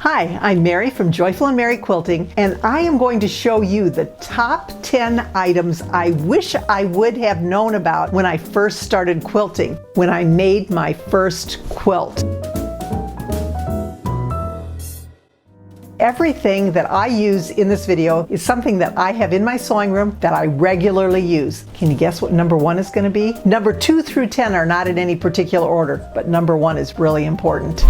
Hi, I'm Mary from Joyful and Mary Quilting, and I am going to show you the top 10 items I wish I would have known about when I first started quilting, when I made my first quilt. Everything that I use in this video is something that I have in my sewing room that I regularly use. Can you guess what number 1 is going to be? Number 2 through 10 are not in any particular order, but number 1 is really important.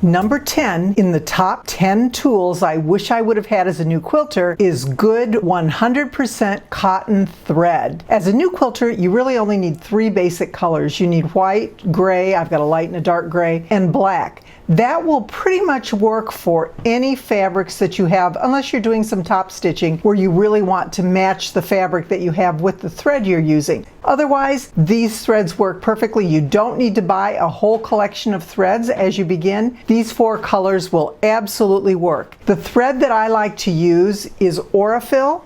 Number 10 in the top 10 tools I wish I would have had as a new quilter is good 100% cotton thread. As a new quilter, you really only need 3 basic colors. You need white, gray, I've got a light and a dark gray, and black. That will pretty much work for any fabrics that you have, unless you're doing some top stitching where you really want to match the fabric that you have with the thread you're using. Otherwise, these threads work perfectly. You don't need to buy a whole collection of threads as you begin. These 4 colors will absolutely work. The thread that I like to use is Aurifil.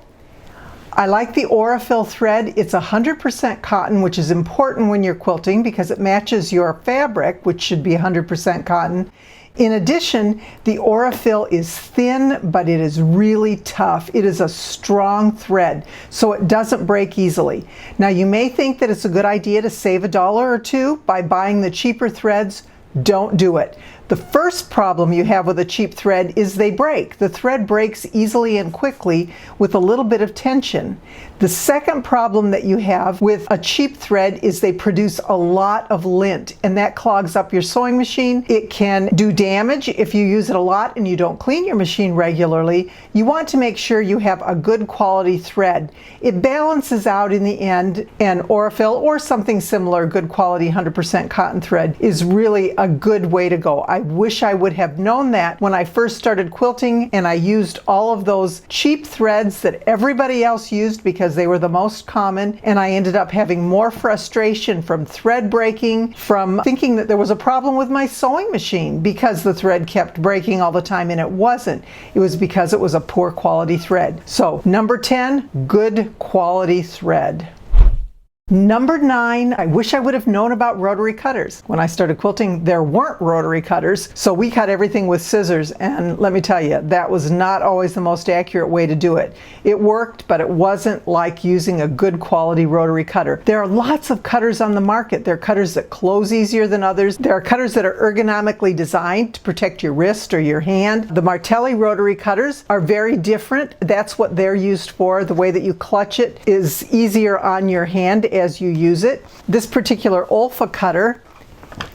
I like the Aurifil thread. It's 100% cotton, which is important when you're quilting because it matches your fabric, which should be 100% cotton. In addition, the Aurifil is thin, but it is really tough. It is a strong thread, so it doesn't break easily. Now, you may think that it's a good idea to save $1 or $2 by buying the cheaper threads. Don't do it. The first problem you have with a cheap thread is they break. The thread breaks easily and quickly with a little bit of tension. The second problem that you have with a cheap thread is they produce a lot of lint, and that clogs up your sewing machine. It can do damage if you use it a lot and you don't clean your machine regularly. You want to make sure you have a good quality thread. It balances out in the end, and Aurifil or something similar, good quality 100% cotton thread, is really a good way to go. I wish I would have known that when I first started quilting and I used all of those cheap threads that everybody else used because they were the most common, and I ended up having more frustration from thread breaking, from thinking that there was a problem with my sewing machine because the thread kept breaking all the time, and it wasn't. It was because it was a poor quality thread. So number 10, good quality thread. Number 9, I wish I would have known about rotary cutters. When I started quilting, there weren't rotary cutters, so we cut everything with scissors, and let me tell you, that was not always the most accurate way to do it. It worked, but it wasn't like using a good quality rotary cutter. There are lots of cutters on the market. There are cutters that close easier than others. There are cutters that are ergonomically designed to protect your wrist or your hand. The Martelli rotary cutters are very different. That's what they're used for. The way that you clutch it is easier on your hand as you use it. This particular Olfa cutter,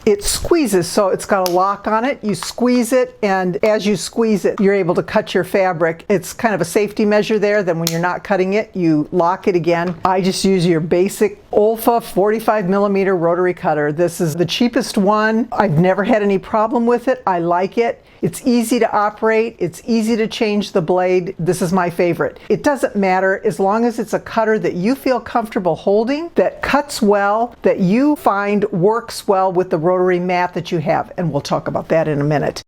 it squeezes, so it's got a lock on it. You squeeze it, and as you squeeze it, you're able to cut your fabric. It's kind of a safety measure there. Then when you're not cutting it, you lock it again. I just use your basic Olfa 45mm rotary cutter. This is the cheapest one. I've never had any problem with it. I like it. It's easy to operate. It's easy to change the blade. This is my favorite. It doesn't matter as long as it's a cutter that you feel comfortable holding, that cuts well, that you find works well with the rotary mat that you have. And we'll talk about that in a minute.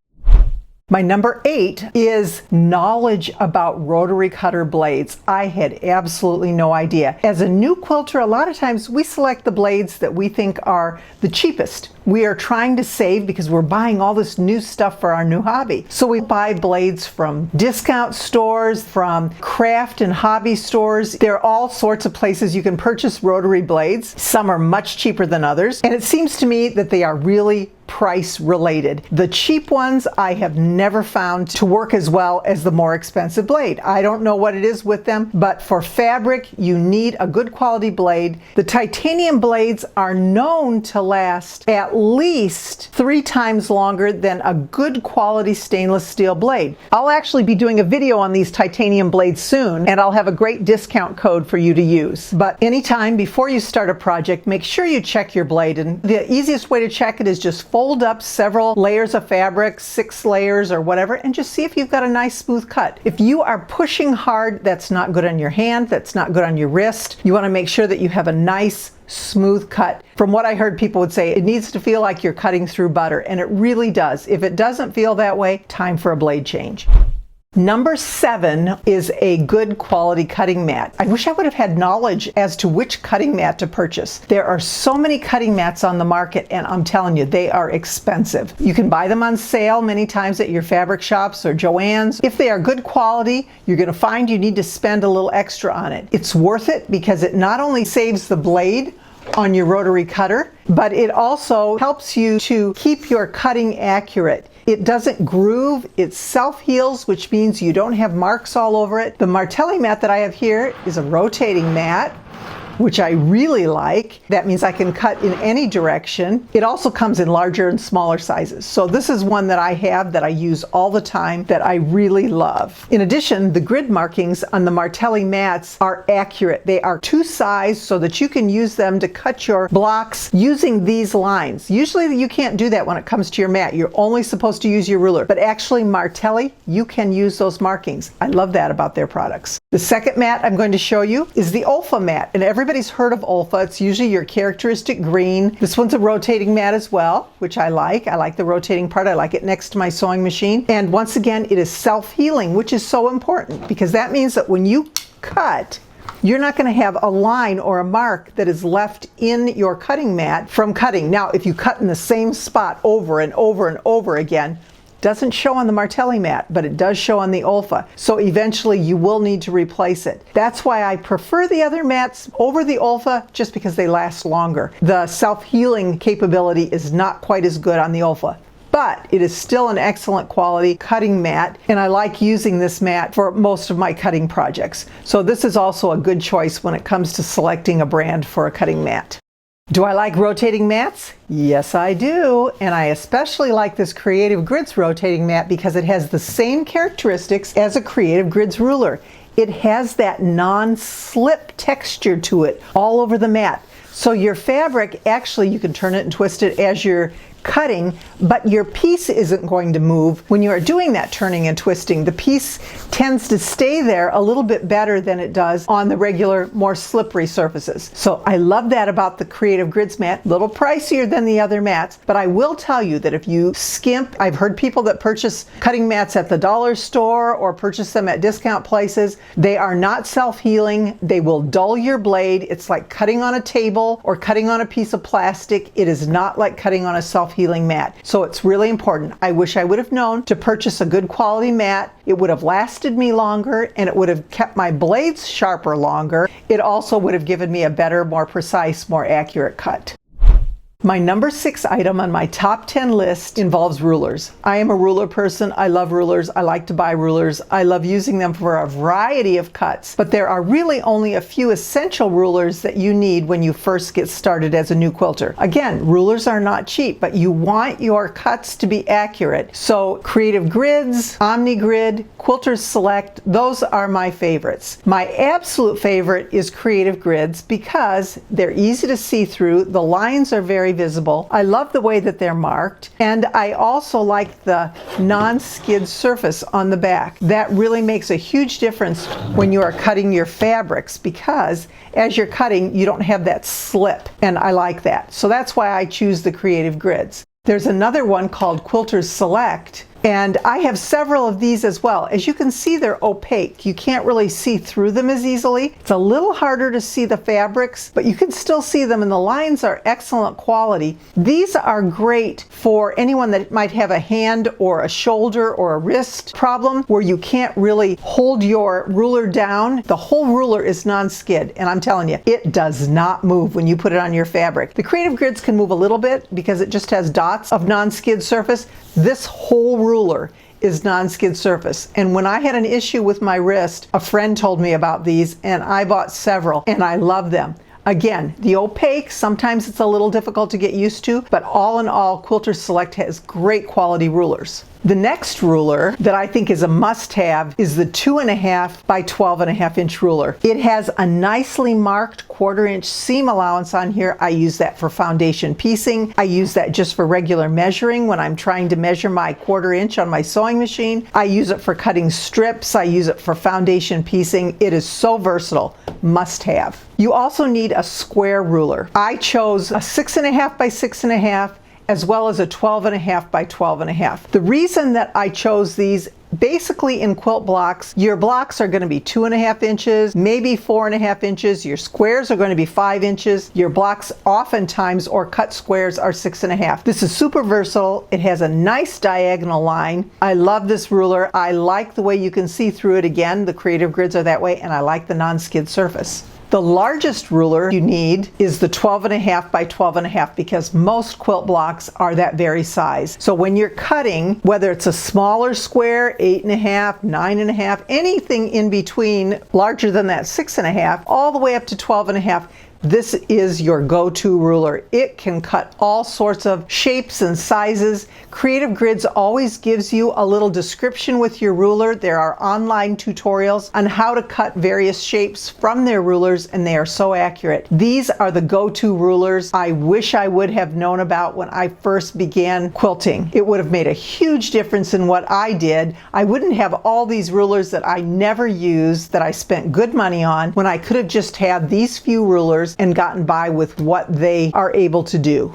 My number 8 is knowledge about rotary cutter blades. I had absolutely no idea. As a new quilter, a lot of times we select the blades that we think are the cheapest. We are trying to save because we're buying all this new stuff for our new hobby. So we buy blades from discount stores, from craft and hobby stores. There are all sorts of places you can purchase rotary blades. Some are much cheaper than others. And it seems to me that they are really price related. The cheap ones I have never found to work as well as the more expensive blade. I don't know what it is with them, but for fabric, you need a good quality blade. The titanium blades are known to last at least 3 times longer than a good quality stainless steel blade. I'll actually be doing a video on these titanium blades soon, and I'll have a great discount code for you to use. But anytime before you start a project, make sure you check your blade, and the easiest way to check it is just fold up several layers of fabric, 6 layers or whatever, and just see if you've got a nice smooth cut. If you are pushing hard, that's not good on your hand, that's not good on your wrist. You want to make sure that you have a nice smooth cut. From what I heard, people would say it needs to feel like you're cutting through butter, and it really does. If it doesn't feel that way, time for a blade change. Number 7 is a good quality cutting mat. I wish I would have had knowledge as to which cutting mat to purchase. There are so many cutting mats on the market, and I'm telling you, they are expensive. You can buy them on sale many times at your fabric shops or Joann's. If they are good quality, you're going to find you need to spend a little extra on it. It's worth it because it not only saves the blade on your rotary cutter, but it also helps you to keep your cutting accurate. It doesn't groove, it self-heals, which means you don't have marks all over it. The Martelli mat that I have here is a rotating mat, which I really like. That means I can cut in any direction. It also comes in larger and smaller sizes. So this is one that I have that I use all the time that I really love. In addition, the grid markings on the Martelli mats are accurate. They are two sized so that you can use them to cut your blocks using these lines. Usually you can't do that when it comes to your mat. You're only supposed to use your ruler. But actually Martelli, you can use those markings. I love that about their products. The second mat I'm going to show you is the Olfa mat. And everybody's heard of Olfa. It's usually your characteristic green. This one's a rotating mat as well, which I like. I like the rotating part. I like it next to my sewing machine. And once again, it is self-healing, which is so important because that means that when you cut, you're not going to have a line or a mark that is left in your cutting mat from cutting. Now, if you cut in the same spot over and over and over again, doesn't show on the Martelli mat, but it does show on the Olfa. So eventually you will need to replace it. That's why I prefer the other mats over the Olfa, just because they last longer. The self-healing capability is not quite as good on the Olfa, but it is still an excellent quality cutting mat, and I like using this mat for most of my cutting projects. So this is also a good choice when it comes to selecting a brand for a cutting mat. Do I like rotating mats? Yes, I do. And I especially like this Creative Grids rotating mat because it has the same characteristics as a Creative Grids ruler. It has that non-slip texture to it all over the mat. So your fabric, actually you can turn it and twist it as you're cutting, but your piece isn't going to move when you are doing that turning and twisting. The piece tends to stay there a little bit better than it does on the regular, more slippery surfaces. So I love that about the Creative Grids mat. A little pricier than the other mats, but I will tell you that if you skimp, I've heard people that purchase cutting mats at the dollar store or purchase them at discount places. They are not self-healing. They will dull your blade. It's like cutting on a table or cutting on a piece of plastic. It is not like cutting on a self-healing mat. So it's really important. I wish I would have known to purchase a good quality mat. It would have lasted me longer and it would have kept my blades sharper longer. It also would have given me a better, more precise, more accurate cut. My number 6 item on my top 10 list involves rulers. I am a ruler person. I love rulers. I like to buy rulers. I love using them for a variety of cuts, but there are really only a few essential rulers that you need when you first get started as a new quilter. Again, rulers are not cheap, but you want your cuts to be accurate. So Creative Grids, Omni Grid, Quilter Select, those are my favorites. My absolute favorite is Creative Grids because they're easy to see through. The lines are very visible. I love the way that they're marked, and I also like the non-skid surface on the back. That really makes a huge difference when you are cutting your fabrics because as you're cutting you don't have that slip, and I like that. So that's why I choose the Creative Grids. There's another one called Quilter Select, and I have several of these as well. As you can see, they're opaque. You can't really see through them as easily. It's a little harder to see the fabrics, but you can still see them, and the lines are excellent quality. These are great for anyone that might have a hand or a shoulder or a wrist problem where you can't really hold your ruler down. The whole ruler is non-skid, and I'm telling you, it does not move when you put it on your fabric. The Creative Grids can move a little bit because it just has dots of non-skid surface. This whole ruler is non-skid surface, and when I had an issue with my wrist, a friend told me about these and I bought several and I love them. Again, the opaque, sometimes it's a little difficult to get used to, but all in all, Quilter Select has great quality rulers. The next ruler that I think is a must-have is the 2.5 by 12.5 inch ruler. It has a nicely marked 1/4 inch seam allowance on here. I use that for foundation piecing. I use that just for regular measuring when I'm trying to measure my 1/4 inch on my sewing machine. I use it for cutting strips. I use it for foundation piecing. It is so versatile. Must have. You also need a square ruler. I chose a 6.5 by 6.5 as well as a 12.5 by 12.5. The reason that I chose these Basically in quilt blocks, your blocks are going to be 2.5 inches, maybe 4.5 inches. Your squares are going to be 5 inches. Your blocks oftentimes, or cut squares, are 6.5. This is super versatile. It has a nice diagonal line. I love this ruler. I like the way you can see through it. Again, the creative grids are that way, and I like the non-skid surface. The largest ruler you need is the 12.5 by 12.5 because most quilt blocks are that very size. So when you're cutting, whether it's a smaller square, 8.5, 9.5, anything in between larger than that 6.5, all the way up to 12.5, this is your go-to ruler. It can cut all sorts of shapes and sizes. Creative Grids always gives you a little description with your ruler. There are online tutorials on how to cut various shapes from their rulers, and they are so accurate. These are the go-to rulers I wish I would have known about when I first began quilting. It would have made a huge difference in what I did. I wouldn't have all these rulers that I never used, that I spent good money on, when I could have just had these few rulers and gotten by with what they are able to do.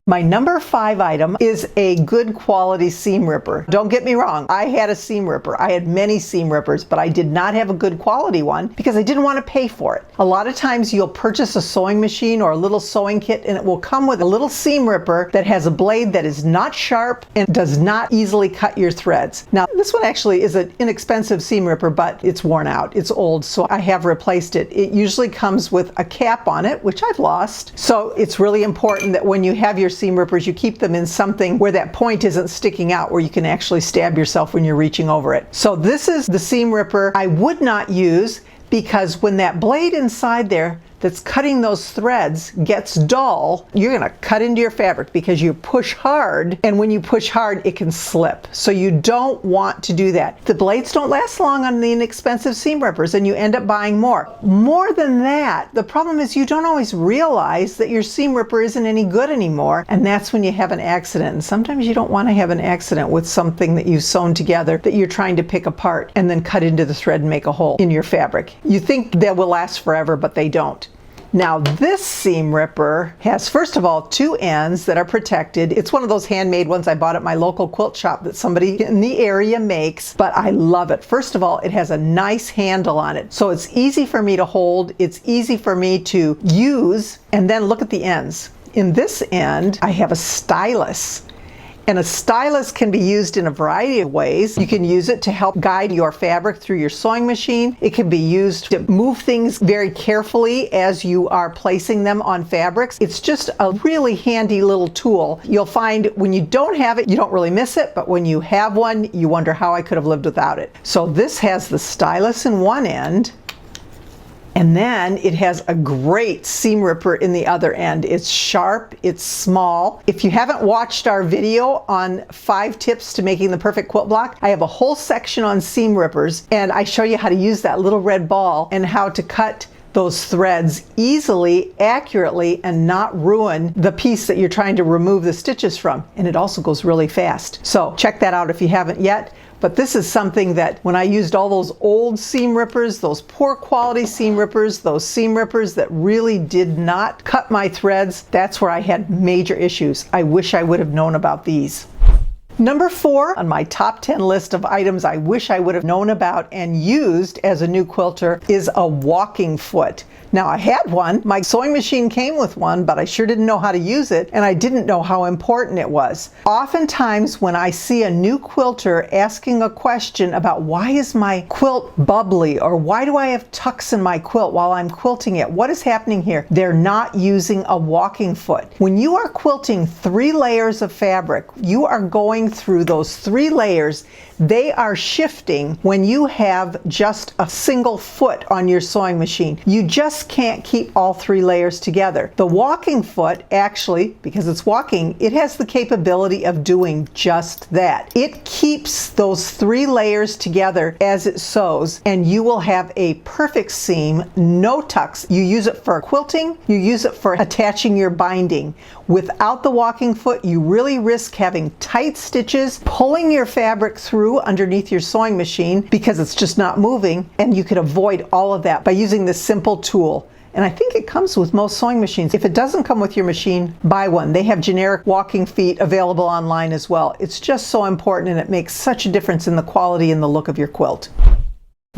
My number 5 item is a good quality seam ripper. Don't get me wrong, I had a seam ripper. I had many seam rippers, but I did not have a good quality one because I didn't want to pay for it. A lot of times you'll purchase a sewing machine or a little sewing kit and it will come with a little seam ripper that has a blade that is not sharp and does not easily cut your threads. Now this one actually is an inexpensive seam ripper, but it's worn out, it's old, so I have replaced it. It usually comes with a cap on it, which I've lost. So it's really important that when you have your seam rippers, you keep them in something where that point isn't sticking out, where you can actually stab yourself when you're reaching over it. So this is the seam ripper I would not use, because when that blade inside there that's cutting those threads gets dull, you're going to cut into your fabric because you push hard, and when you push hard it can slip. So you don't want to do that. The blades don't last long on the inexpensive seam rippers and you end up buying more. More than that, the problem is you don't always realize that your seam ripper isn't any good anymore, and that's when you have an accident. And sometimes you don't want to have an accident with something that you've sewn together that you're trying to pick apart and then cut into the thread and make a hole in your fabric. You think they will last forever, but they don't. Now this seam ripper has, first of all, 2 ends that are protected. It's one of those handmade ones I bought at my local quilt shop that somebody in the area makes, but I love it. First of all, it has a nice handle on it, so it's easy for me to hold, it's easy for me to use, and then look at the ends. In this end, I have a stylus. And a stylus can be used in a variety of ways. You can use it to help guide your fabric through your sewing machine. It can be used to move things very carefully as you are placing them on fabrics. It's just a really handy little tool. You'll find when you don't have it, you don't really miss it, but when you have one, you wonder how I could have lived without it. So this has the stylus in one end, and then it has a great seam ripper in the other end. It's sharp, it's small. If you haven't watched our video on 5 tips to making the perfect quilt block, I have a whole section on seam rippers, and I show you how to use that little red ball and how to cut those threads easily, accurately, and not ruin the piece that you're trying to remove the stitches from. And it also goes really fast. So check that out if you haven't yet. But this is something that when I used all those old seam rippers, those poor quality seam rippers, those seam rippers that really did not cut my threads, that's where I had major issues. I wish I would have known about these. Number 4 on my top 10 list of items I wish I would have known about and used as a new quilter is a walking foot. Now I had one, my sewing machine came with one, but I sure didn't know how to use it, and I didn't know how important it was. Oftentimes when I see a new quilter asking a question about why is my quilt bubbly, or why do I have tucks in my quilt while I'm quilting it, what is happening here? They're not using a walking foot. When you are quilting 3 layers of fabric, you are going through those 3 layers. They are shifting when you have just a single foot on your sewing machine. You just can't keep all 3 layers together. The walking foot, actually, because it's walking, it has the capability of doing just that. It keeps those 3 layers together as it sews, and you will have a perfect seam, no tucks. You use it for quilting, you use it for attaching your binding. Without the walking foot, you really risk having tight stitches, pulling your fabric through underneath your sewing machine because it's just not moving, and you could avoid all of that by using this simple tool. And I think it comes with most sewing machines. If it doesn't come with your machine, buy one. They have generic walking feet available online as well. It's just so important, and it makes such a difference in the quality and the look of your quilt.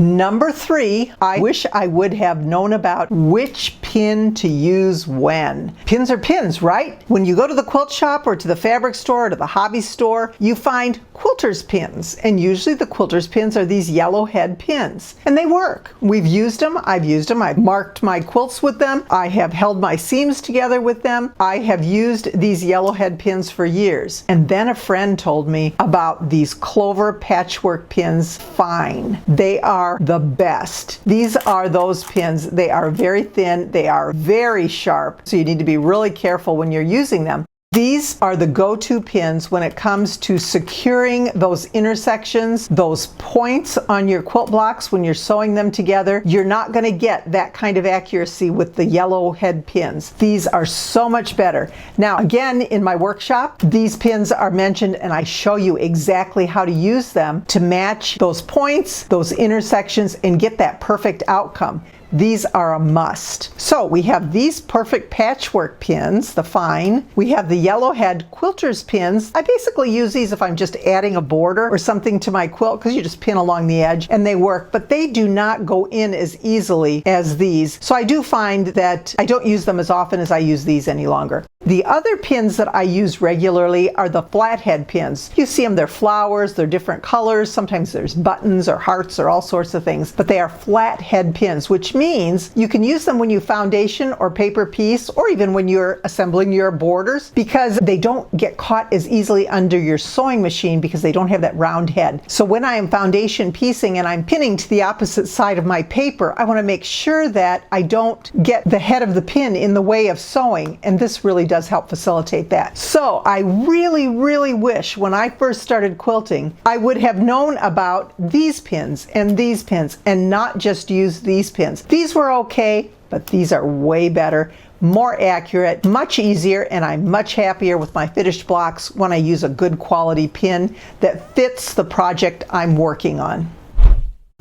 Number 3, I wish I would have known about which pin to use when. Pins are pins, right? When you go to the quilt shop or to the fabric store or to the hobby store, you find quilter's pins. And usually the quilter's pins are these yellow head pins. And they work. We've used them. I've used them. I've marked my quilts with them. I have held my seams together with them. I have used these yellow head pins for years. And then a friend told me about these clover patchwork pins. Fine. They are the best. These are those pins. They are very thin. They are very sharp. So you need to be really careful when you're using them. These are the go-to pins when it comes to securing those intersections, those points on your quilt blocks when you're sewing them together. You're not going to get that kind of accuracy with the yellow head pins. These are so much better. Now, again, in my workshop, these pins are mentioned, and I show you exactly how to use them to match those points, those intersections, and get that perfect outcome. These are a must. So we have these perfect patchwork pins, the fine. We have the yellow head quilter's pins. I basically use these if I'm just adding a border or something to my quilt, because you just pin along the edge and they work, but they do not go in as easily as these. So I do find that I don't use them as often as I use these any longer. The other pins that I use regularly are the flathead pins. You see them, they're flowers, they're different colors. Sometimes there's buttons or hearts or all sorts of things, but they are flathead pins, which means you can use them when you foundation or paper piece, or even when you're assembling your borders, because they don't get caught as easily under your sewing machine because they don't have that round head. So when I am foundation piecing and I'm pinning to the opposite side of my paper, I want to make sure that I don't get the head of the pin in the way of sewing, and this really does help facilitate that. So I really wish when I first started quilting, I would have known about these pins and not just use these pins. These were okay, but these are way better, more accurate, much easier, and I'm much happier with my finished blocks when I use a good quality pin that fits the project I'm working on.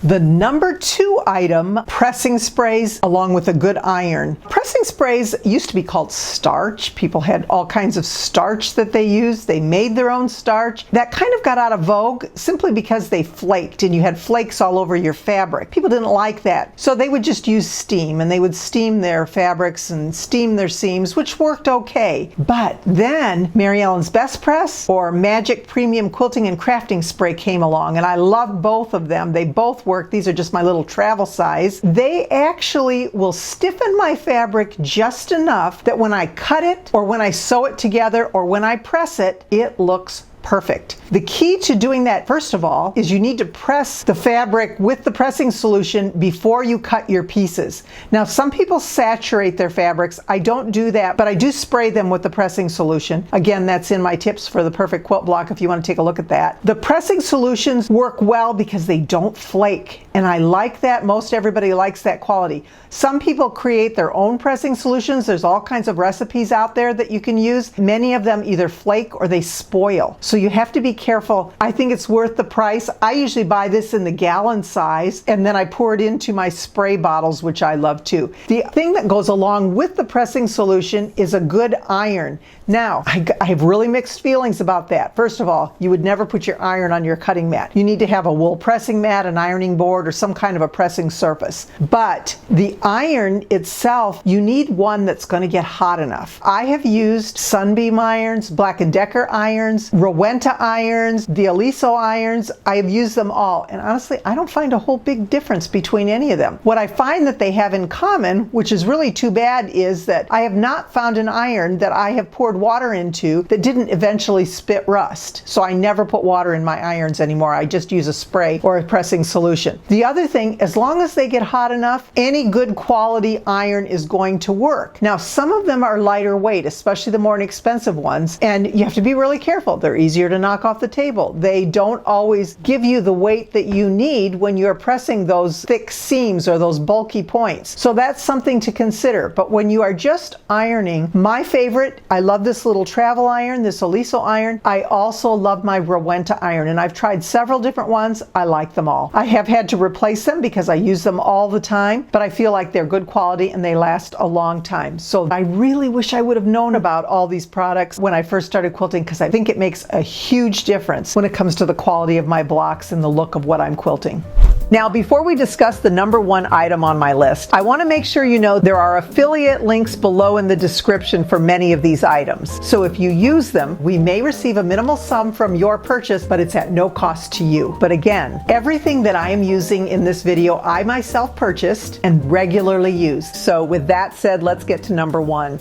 The number 2 item, pressing sprays along with a good iron. Pressing sprays used to be called starch. People had all kinds of starch that they used. They made their own starch. That kind of got out of vogue simply because they flaked and you had flakes all over your fabric. People didn't like that. So they would just use steam, and they would steam their fabrics and steam their seams, which worked okay. But then Mary Ellen's Best Press or Magic Premium Quilting and Crafting Spray came along, and I love both of them. They both work. These are just my little travel size. They actually will stiffen my fabric just enough that when I cut it or when I sew it together or when I press it, it looks perfect. The key to doing that, first of all, is you need to press the fabric with the pressing solution before you cut your pieces. Now, some people saturate their fabrics. I don't do that, but I do spray them with the pressing solution. Again, that's in my tips for the perfect quilt block if you want to take a look at that. The pressing solutions work well because they don't flake, and I like that. Most everybody likes that quality. Some people create their own pressing solutions. There's all kinds of recipes out there that you can use. Many of them either flake or they spoil. So you have to be careful. I think it's worth the price. I usually buy this in the gallon size, and then I pour it into my spray bottles, which I love too. The thing that goes along with the pressing solution is a good iron. Now, I have really mixed feelings about that. First of all, you would never put your iron on your cutting mat. You need to have a wool pressing mat, an ironing board, or some kind of a pressing surface. But the iron itself, you need one that's going to get hot enough. I have used Sunbeam irons, Black & Decker irons, Rowenta irons, the Aliso irons. I have used them all, and honestly, I don't find a whole big difference between any of them. What I find that they have in common, which is really too bad, is that I have not found an iron that I have poured water into that didn't eventually spit rust. So I never put water in my irons anymore. I just use a spray or a pressing solution. The other thing, as long as they get hot enough, any good quality iron is going to work. Now, some of them are lighter weight, especially the more inexpensive ones, and you have to be really careful. They're easier to knock off the table. They don't always give you the weight that you need when you're pressing those thick seams or those bulky points. So that's something to consider. But when you are just ironing, my favorite, I love this little travel iron, this Oliso iron. I also love my Rowenta iron, and I've tried several different ones. I like them all. I have had to replace them because I use them all the time, but I feel like they're good quality and they last a long time. So I really wish I would have known about all these products when I first started quilting, because I think it makes a huge difference when it comes to the quality of my blocks and the look of what I'm quilting. Now, before we discuss the number one item on my list, I want to make sure you know there are affiliate links below in the description for many of these items. So if you use them, we may receive a minimal sum from your purchase, but it's at no cost to you. But again, everything that I am using in this video, I myself purchased and regularly use. So with that said, let's get to number one.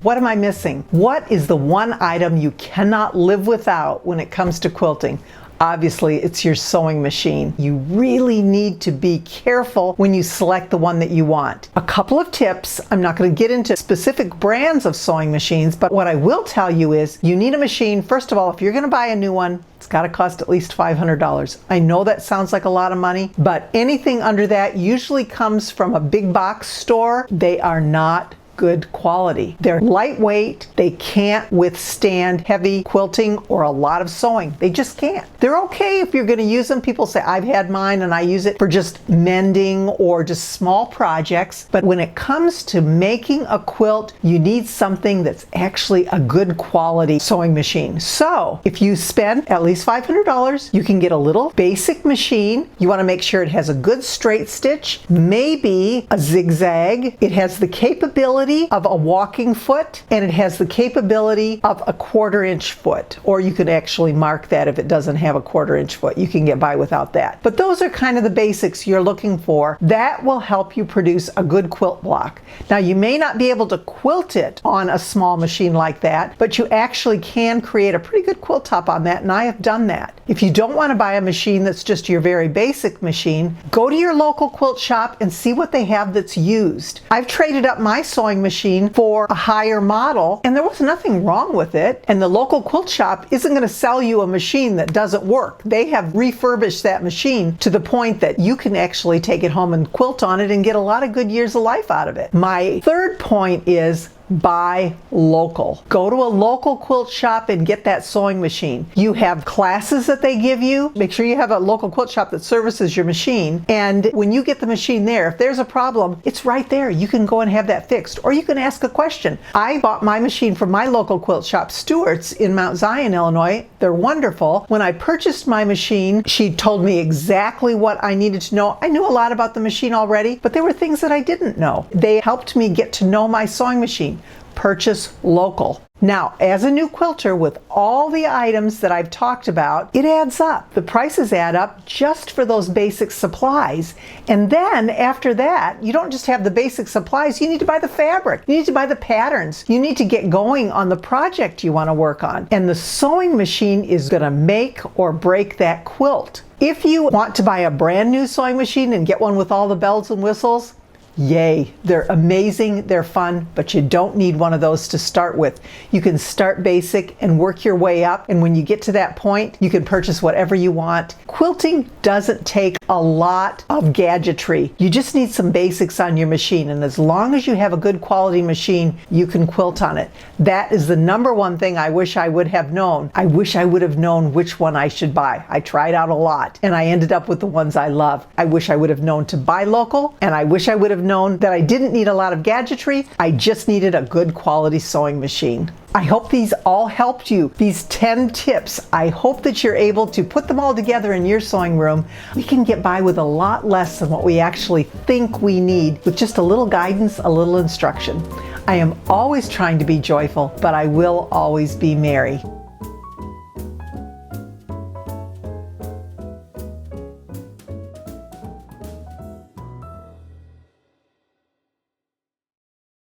What am I missing? What is the one item you cannot live without when it comes to quilting? Obviously, it's your sewing machine. You really need to be careful when you select the one that you want. A couple of tips. I'm not going to get into specific brands of sewing machines, but what I will tell you is you need a machine. First of all, if you're going to buy a new one, it's got to cost at least $500. I know that sounds like a lot of money, but anything under that usually comes from a big box store. They are not good quality. They're lightweight. They can't withstand heavy quilting or a lot of sewing. They just can't. They're okay if you're going to use them. People say, I've had mine and I use it for just mending or just small projects. But when it comes to making a quilt, you need something that's actually a good quality sewing machine. So if you spend at least $500, you can get a little basic machine. You want to make sure it has a good straight stitch, maybe a zigzag. It has the capability of a walking foot, and it has the capability of a 1/4-inch foot, or you could actually mark that if it doesn't have a 1/4-inch foot. You can get by without that. But those are kind of the basics you're looking for. That will help you produce a good quilt block. Now, you may not be able to quilt it on a small machine like that, but you actually can create a pretty good quilt top on that, and I have done that. If you don't want to buy a machine that's just your very basic machine, go to your local quilt shop and see what they have that's used. I've traded up my sewing machine for a higher model, and there was nothing wrong with it. And the local quilt shop isn't going to sell you a machine that doesn't work. They have refurbished that machine to the point that you can actually take it home and quilt on it and get a lot of good years of life out of it. My third point is buy local. Go to a local quilt shop and get that sewing machine. You have classes that they give you. Make sure you have a local quilt shop that services your machine. And when you get the machine there, if there's a problem, it's right there. You can go and have that fixed, or you can ask a question. I bought my machine from my local quilt shop, Stewart's, in Mount Zion, Illinois. They're wonderful. When I purchased my machine, she told me exactly what I needed to know. I knew a lot about the machine already, but there were things that I didn't know. They helped me get to know my sewing machine. Purchase local. Now, as a new quilter, with all the items that I've talked about, it adds up. The prices add up just for those basic supplies. And then after that, you don't just have the basic supplies, you need to buy the fabric. You need to buy the patterns. You need to get going on the project you want to work on. And the sewing machine is going to make or break that quilt. If you want to buy a brand new sewing machine and get one with all the bells and whistles, yay, they're amazing, they're fun, but you don't need one of those to start with. You can start basic and work your way up, and when you get to that point, you can purchase whatever you want. Quilting doesn't take a lot of gadgetry. You just need some basics on your machine, and as long as you have a good quality machine, you can quilt on it. That is the number one thing I wish I would have known. I wish I would have known which one I should buy. I tried out a lot, and I ended up with the ones I love. I wish I would have known to buy local, and I wish I would have known that I didn't need a lot of gadgetry. I just needed a good quality sewing machine. I hope these all helped you. These 10 tips, I hope that you're able to put them all together in your sewing room. We can get by with a lot less than what we actually think we need with just a little guidance, a little instruction. I am always trying to be joyful, but I will always be merry.